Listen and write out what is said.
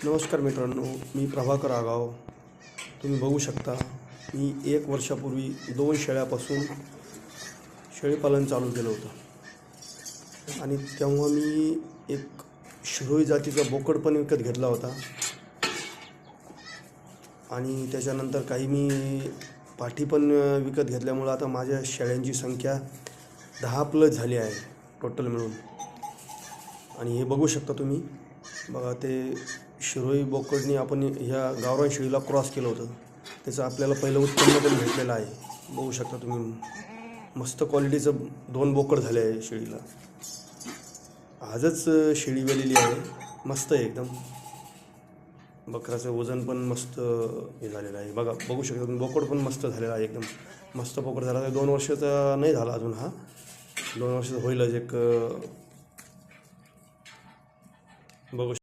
नमस्कार मित्रांनो, मी प्रभाकर आगाव. तुम्ही बघू शकता, मी 1 वर्षापूर्वी 2 शेळ्यापासून शेळीपालन चालू केलं होतं आणि तेव्हा मी एक शिरोई जातीचा बोकड पण विकत घेतला होता आणि त्याच्यानंतर काही मी पाठी पण विकत घेतल्यामुळं आता माझ्या शेळ्यांची संख्या 10+ झाली आहे टोटल मिळून. आणि हे बघू शकता तुम्ही, बघा ते शिरोई बोकडनी आपण ह्या गावरान शेळीला क्रॉस केलं होतं. त्याचं आपल्याला पहिलं उत्पन्न पण भेटलेलं आहे. बघू शकता तुम्ही, मस्त क्वालिटीचं 2 बोकड झाले आहे शेळीला. आजच शेळी वेलेली आहे, मस्त आहे एकदम. बकराचं वजन पण मस्त हे झालेलं आहे. बघा बघू शकता तुम्ही, बोकड पण मस्त झालेला आहे, एकदम मस्त बोकड झाला आहे. 2 वर्षाचा नाही झाला अजून, हा 2 वर्षाचा होईलच एक. बघू